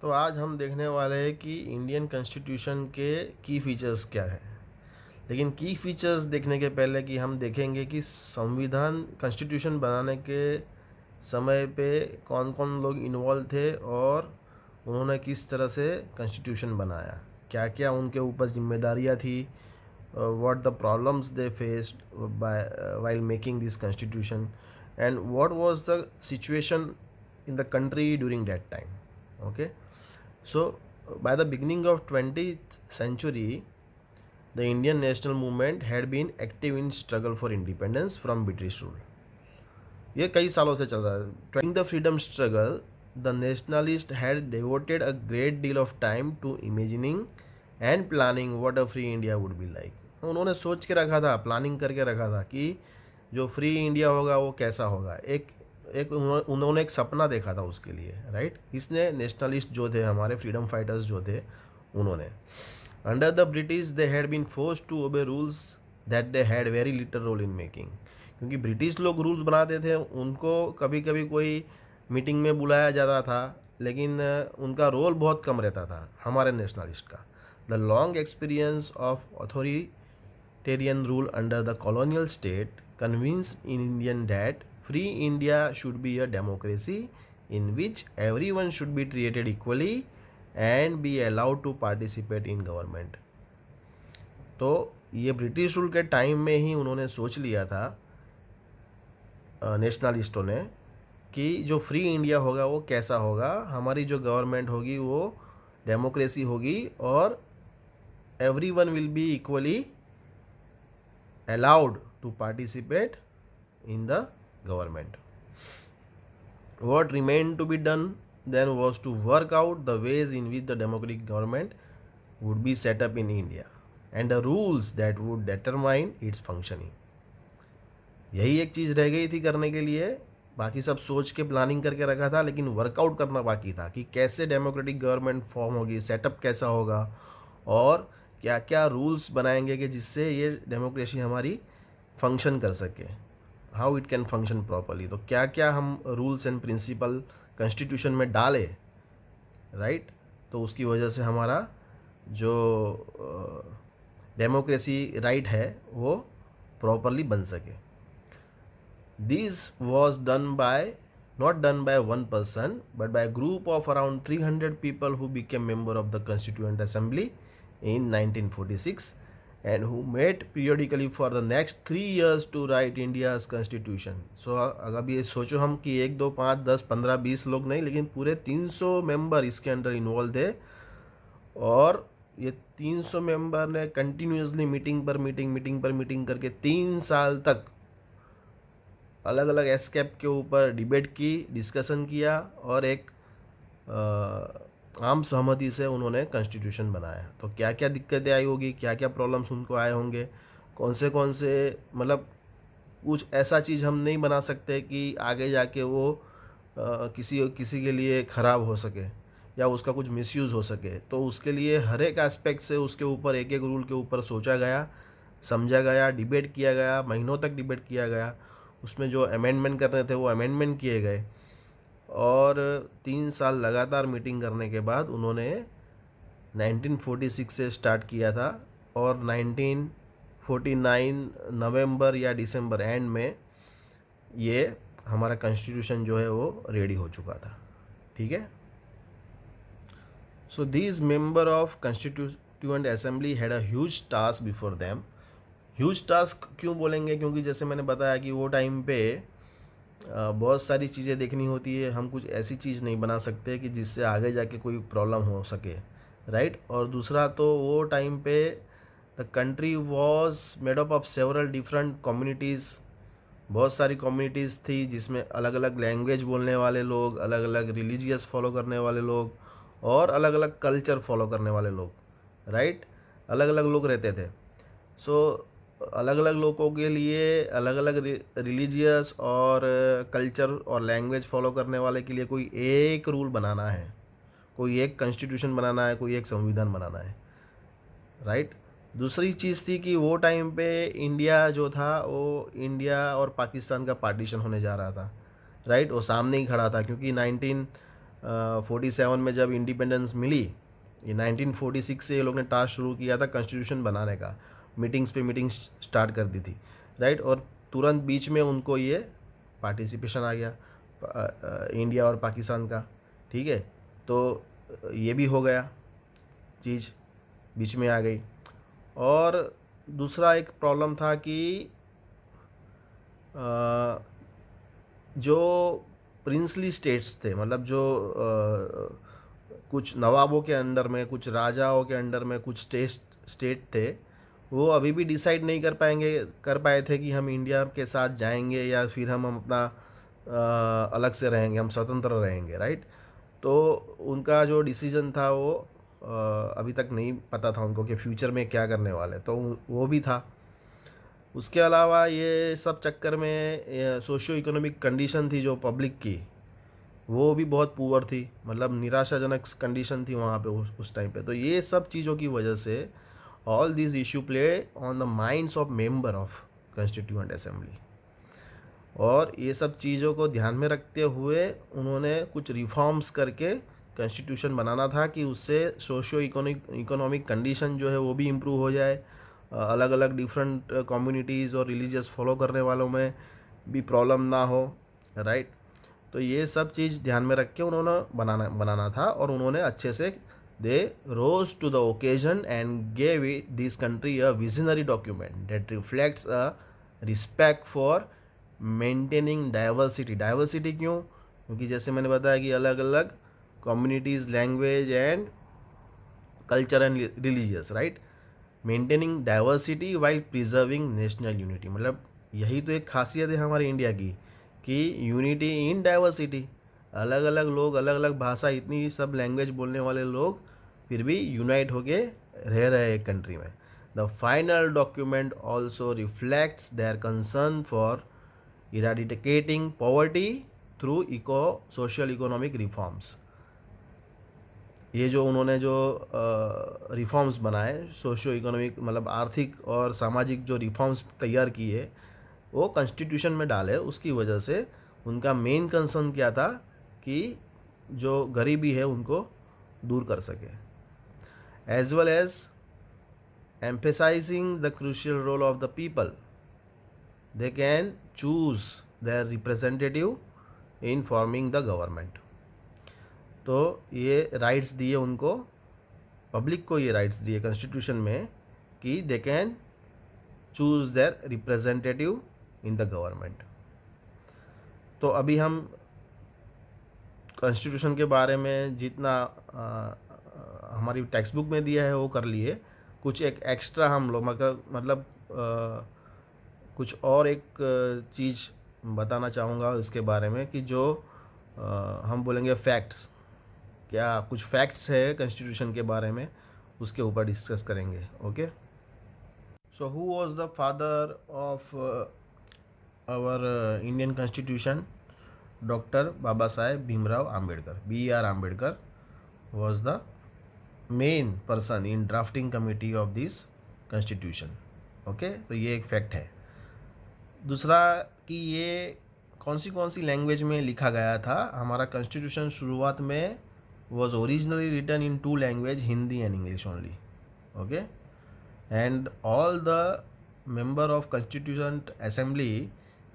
तो आज हम देखने वाले हैं कि इंडियन कॉन्स्टिट्यूशन के की फीचर्स क्या है। लेकिन की फीचर्स देखने के पहले कि हम देखेंगे कि संविधान कॉन्स्टिट्यूशन बनाने के समय पे कौन कौन लोग इन्वॉल्व थे और उन्होंने किस तरह से कॉन्स्टिट्यूशन बनाया, क्या क्या उनके ऊपर जिम्मेदारियां थी, what the problems they faced while making this constitution, and what was the situation in the country during that time. Okay, so by the beginning of 20th century, the Indian national movement had been active in struggle for independence from British rule. ये कई सालों से चल रहा है. During the freedom struggle, the nationalists had devoted a great deal of time to imagining and planning what a free India would be like. उन्होंने सोच के रखा था, प्लानिंग करके रखा था कि जो फ्री इंडिया होगा वो कैसा होगा. एक एक उन्होंने एक सपना देखा था उसके लिए, राइट. इसने नेशनलिस्ट जो थे, हमारे फ्रीडम फाइटर्स जो थे, उन्होंने under the British they had been forced to obey rules that they had very little role in making. क्योंकि ब्रिटिश लोग रूल्स बनाते थे, उनको कभी कभी कोई मीटिंग में बुलाया जाता था, लेकिन उनका रोल बहुत कम रहता था हमारे नेशनलिस्ट का. The long experience of authoritarian rule under the colonial state convince in Indian that free India should be a democracy in which every one should be treated equally and be allowed to participate in government. तो ये British rule के time में ही उन्होंने सोच लिया था नेशनलिस्टों ने कि जो फ्री इंडिया होगा वो कैसा होगा, हमारी जो गवर्नमेंट होगी वो डेमोक्रेसी होगी और every one will be equally allowed to participate in the government. What remained to be done then was to work out the ways in which the democratic government would be set up in India and the rules that would determine its functioning. यही एक चीज़ रह गई थी करने के लिए. बाकी सब सोच के प्लानिंग करके रखा था, लेकिन वर्कआउट करना बाकी था कि कैसे डेमोक्रेटिक गवर्नमेंट फॉर्म होगी, सेटअप कैसा होगा और क्या क्या रूल्स बनाएंगे कि जिससे ये डेमोक्रेसी हमारी फंक्शन कर सके, how it can function properly. तो क्या क्या हम रूल्स एंड प्रिंसिपल कॉन्स्टिट्यूशन में डाले, राइट. तो उसकी वजह से हमारा जो डेमोक्रेसी राइट है वो प्रॉपरली बन सके. This was done by not done by one person but by a group of around 300 people who became member of the Constituent Assembly in 1946 and who met periodically for the next 3 years to write India's constitution. So अगर ये सोचो हम कि 1 2 5 10 15 20 लोग नहीं, लेकिन पूरे 300 member इसके अंदर इन्वॉल्व थे और ये 300 मेंबर ने कंटिन्यूसली मीटिंग करके 3 साल तक अलग अलग एस्केप के ऊपर डिबेट की, डिस्कशन किया और एक आम सहमति से उन्होंने कॉन्स्टिट्यूशन बनाया. तो क्या क्या दिक्कतें आई होगी, क्या क्या प्रॉब्लम्स उनको आए होंगे, कौन से मतलब कुछ ऐसा चीज़ हम नहीं बना सकते कि आगे जाके वो किसी किसी के लिए ख़राब हो सके या उसका कुछ मिसयूज़ हो सके. तो उसके लिए हर एक एस्पेक्ट से उसके ऊपर एक एक रूल के ऊपर सोचा गया, समझा गया, डिबेट किया गया, महीनों तक डिबेट किया गया. उसमें जो अमेंडमेंट करने थे वो अमेंडमेंट किए गए और 3 साल लगातार मीटिंग करने के बाद उन्होंने 1946 से स्टार्ट किया था और 1949 नवंबर या दिसंबर एंड में ये हमारा कॉन्स्टिट्यूशन जो है वो रेडी हो चुका था. ठीक है. So these member of constituent assembly had a huge task before them. Huge task क्यों बोलेंगे, क्योंकि जैसे मैंने बताया कि वो टाइम पे बहुत सारी चीज़ें देखनी होती है. हम कुछ ऐसी चीज़ नहीं बना सकते कि जिससे आगे जाके कोई प्रॉब्लम हो सके, राइट. और दूसरा तो वो टाइम पे the country was made up of several different communities. बहुत सारी कम्युनिटीज़ थी जिसमें अलग अलग लैंग्वेज बोलने वाले लोग, अलग अलग रिलीजियस फॉलो करने वाले लोग और अलग अलग कल्चर फॉलो करने वाले लोग, राइट. अलग अलग लोग रहते थे. सो अलग अलग लोगों के लिए अलग अलग रिलीजियस और कल्चर और लैंग्वेज फॉलो करने वाले के लिए कोई एक रूल बनाना है, कोई एक कॉन्स्टिट्यूशन बनाना है, कोई एक संविधान बनाना है, राइट. दूसरी चीज़ थी कि वो टाइम पे इंडिया जो था वो इंडिया और पाकिस्तान का पार्टीशन होने जा रहा था, राइट. वो सामने ही खड़ा था क्योंकि 47 में जब इंडिपेंडेंस मिली, ये 1946 से ये लोग ने टास्क शुरू किया था कॉन्स्टिट्यूशन बनाने का, मीटिंग्स पे मीटिंग्स स्टार्ट कर दी थी, राइट। और तुरंत बीच में उनको ये पार्टिसिपेशन आ गया इंडिया और पाकिस्तान का, ठीक है। तो ये भी हो गया, चीज़ बीच में आ गई। और दूसरा एक प्रॉब्लम था कि जो प्रिंसली स्टेट्स थे, मतलब जो कुछ नवाबों के अंडर में, कुछ राजाओं के अंडर में कुछ स्टेट थे, वो अभी भी डिसाइड नहीं कर पाए थे कि हम इंडिया के साथ जाएंगे या फिर हम अपना अलग से रहेंगे, हम स्वतंत्र रहेंगे, राइट। तो उनका जो डिसीजन था वो अभी तक नहीं पता था उनको कि फ्यूचर में क्या करने वाले, तो वो भी था। उसके अलावा ये सब चक्कर में सोशियो इकोनॉमिक कंडीशन थी जो पब्लिक की, वो भी बहुत पुअर थी, मतलब निराशाजनक कंडीशन थी वहाँ पे उस टाइम पे। तो ये सब चीज़ों की वजह से all this issue play on the minds of member of constituent assembly. और ये सब चीज़ों को ध्यान में रखते हुए उन्होंने कुछ रिफॉर्म्स करके कॉन्स्टिट्यूशन बनाना था कि उससे सोशियो इकोनॉमिक कंडीशन जो है वो भी इम्प्रूव हो जाए, अलग अलग डिफरेंट कम्युनिटीज़ और रिलीजियस फॉलो करने वालों में भी प्रॉब्लम ना हो, राइट। तो ये सब चीज़ ध्यान में रख के उन्होंने बनाना था, और उन्होंने अच्छे से they rose to the occasion and gave it this country a visionary document that reflects a respect for maintaining diversity क्यों? क्योंकि जैसे मैंने बताया कि अलग अलग communities, language and culture and religious, right. Maintaining diversity while preserving national unity, मतलब यही तो एक खासियत है हमारे इंडिया की कि यूनिटी इन डाइवर्सिटी। अलग अलग लोग, अलग अलग भाषा, इतनी सब लैंग्वेज बोलने वाले लोग फिर भी यूनाइट होके रह रहे एक कंट्री में। The final document also reflects their concern for eradicating poverty through social economic reforms. ये जो उन्होंने जो रिफॉर्म्स बनाए, सोशियो इकोनॉमिक मतलब आर्थिक और सामाजिक जो रिफॉर्म्स तैयार किए, वो कॉन्स्टिट्यूशन में डाले, उसकी वजह से उनका मेन कंसर्न क्या था कि जो गरीबी है उनको दूर कर सके, as well as emphasising the crucial role of the people, they can choose their representative in forming the government. तो ये राइट्स दिए उनको, पब्लिक को ये राइट्स दिए कॉन्स्टिट्यूशन में कि दे can choose their representative in the government. तो अभी हम कॉन्स्टिट्यूशन के बारे में जितना हमारी टेक्स्ट बुक में दिया है वो कर लिए, कुछ एक एक्स्ट्रा हम लोग मतलब कुछ और एक चीज़ बताना चाहूँगा इसके बारे में कि जो हम बोलेंगे फैक्ट्स, क्या कुछ फैक्ट्स है कॉन्स्टिट्यूशन के बारे में, उसके ऊपर डिस्कस करेंगे। Okay, so who was the father of our Indian constitution? Doctor Baba Saheb Bhimrao Ambedkar, BR Ambedkar was the main person in drafting committee of this constitution। Okay, तो ये एक फैक्ट है। दूसरा कि ये कौन सी लैंग्वेज में लिखा गया था। हमारा कॉन्स्टिट्यूशन शुरुआत में was originally written in two language, Hindi and English only। Okay, and all the member of constituent assembly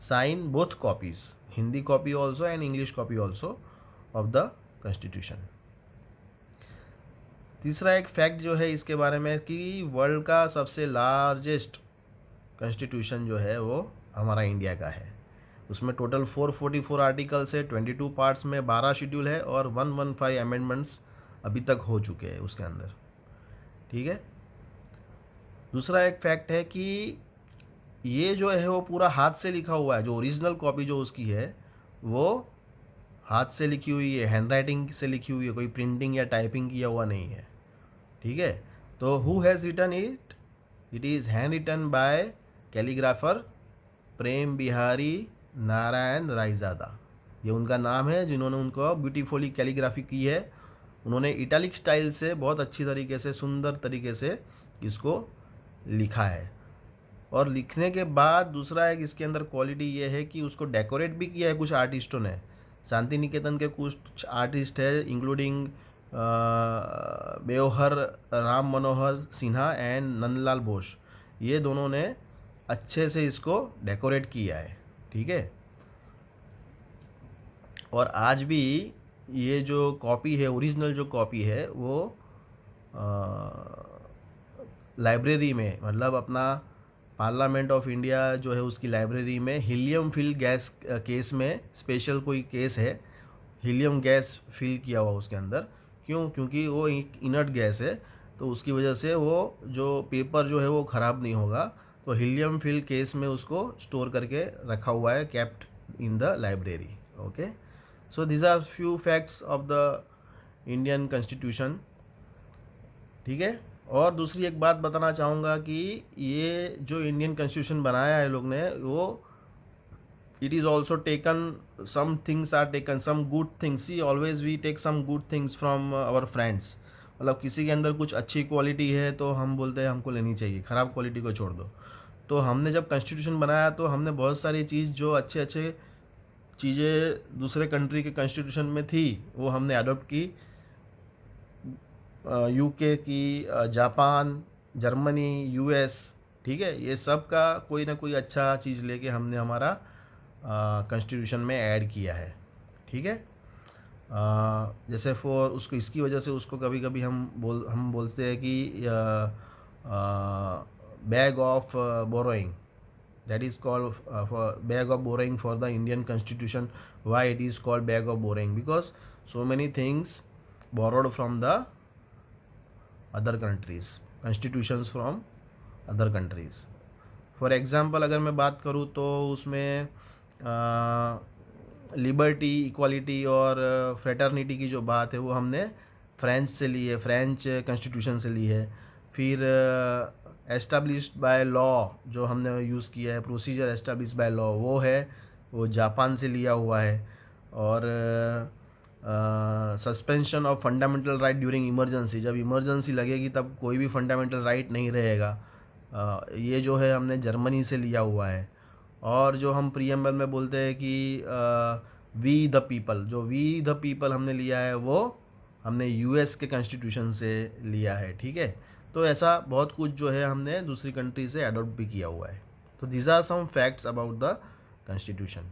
sign both copies, Hindi copy also and English copy also of the constitution। तीसरा एक fact जो है इसके बारे में कि world का सबसे लार्जेस्ट कॉन्स्टिट्यूशन जो है वो हमारा इंडिया का है। उसमें टोटल 444 आर्टिकल्स है, 22 पार्ट्स में 12 शेड्यूल है और 115 अमेंडमेंट्स अभी तक हो चुके हैं उसके अंदर, ठीक है। दूसरा एक फैक्ट है कि ये जो है वो पूरा हाथ से लिखा हुआ है, जो ओरिजिनल कॉपी जो उसकी है वो हाथ से लिखी हुई है, हैंड राइटिंग से लिखी हुई है, कोई प्रिंटिंग या टाइपिंग किया हुआ नहीं है, ठीक है। तो who has written it? It is hand written by calligrapher Prem Behari Narayan Raizada. ये उनका नाम है जिन्होंने उनको ब्यूटीफुली कैलीग्राफी की है। उन्होंने इटैलिक स्टाइल से बहुत अच्छी तरीके से, सुंदर तरीके से इसको लिखा है। और लिखने के बाद दूसरा एक इसके अंदर क्वालिटी ये है कि उसको डेकोरेट भी किया है कुछ आर्टिस्टों ने, शांति निकेतन के कुछ आर्टिस्ट है इंक्लूडिंग बेओहर राम मनोहर सिन्हा एंड नंदलाल बोस, ये दोनों ने अच्छे से इसको डेकोरेट किया है, ठीक है। और आज भी ये जो कॉपी है, ओरिजिनल जो कॉपी है, वो लाइब्रेरी में, मतलब अपना पार्लियामेंट ऑफ इंडिया जो है उसकी लाइब्रेरी में हीलियम फिल गैस केस में, स्पेशल कोई केस है, हीलियम गैस फिल किया हुआ उसके अंदर। क्यों? क्योंकि वो एक इनर्ट गैस है, तो उसकी वजह से वो जो पेपर जो है वो ख़राब नहीं होगा, तो हीलियम फिल केस में उसको स्टोर करके रखा हुआ है, kept in the library. Okay, so these are few facts of the Indian constitution, ठीक है। और दूसरी एक बात बताना चाहूँगा कि ये जो इंडियन कॉन्स्टिट्यूशन बनाया है लोग ने, वो it is also taken, some things are taken, some good things, see always we take some good things from our friends. मतलब किसी के अंदर कुछ अच्छी क्वालिटी है तो हम बोलते हैं हमको लेनी चाहिए, ख़राब क्वालिटी को छोड़ दो। तो हमने जब कॉन्स्टिट्यूशन बनाया तो हमने बहुत सारी चीज़, जो अच्छे अच्छे चीज़ें दूसरे कंट्री के कॉन्स्टिट्यूशन में थी, वो हमने अडोप्ट की। यूके की, जापान, जर्मनी, यूएस, ठीक है, ये सब का कोई ना कोई अच्छा चीज़ लेके हमने हमारा कॉन्स्टिट्यूशन में ऐड किया है, ठीक है। जैसे फॉर उसको, इसकी वजह से उसको कभी कभी हम बोलते हैं कि bag of borrowing, that is called for bag of borrowing for the Indian constitution. Why it is called bag of borrowing? Because so many things borrowed from the other countries, constitutions from other countries. For example, अगर मैं बात करूँ तो उसमें liberty, equality और fraternity की जो बात है वो हमने फ्रेंच से ली है, फ्रेंच कॉन्स्टिट्यूशन से ली है। फिर एस्टाब्लिश्ड बाय लॉ जो हमने यूज़ किया है, प्रोसीजर एस्टाब्लिश बाय लॉ, वो है, वो जापान से लिया हुआ है। और suspension of fundamental right during emergency, जब इमरजेंसी लगेगी तब कोई भी फंडामेंटल राइट नहीं रहेगा, ये जो है हमने जर्मनी से लिया हुआ है। और जो हम प्रीएम्बल में बोलते हैं कि वी द पीपल, जो वी द पीपल हमने लिया है वो हमने यूएस के कॉन्स्टिट्यूशन से लिया है, ठीक है। तो ऐसा बहुत कुछ जो है हमने दूसरी कंट्री से अडॉप्ट भी किया हुआ है। तो these are some facts about the constitution.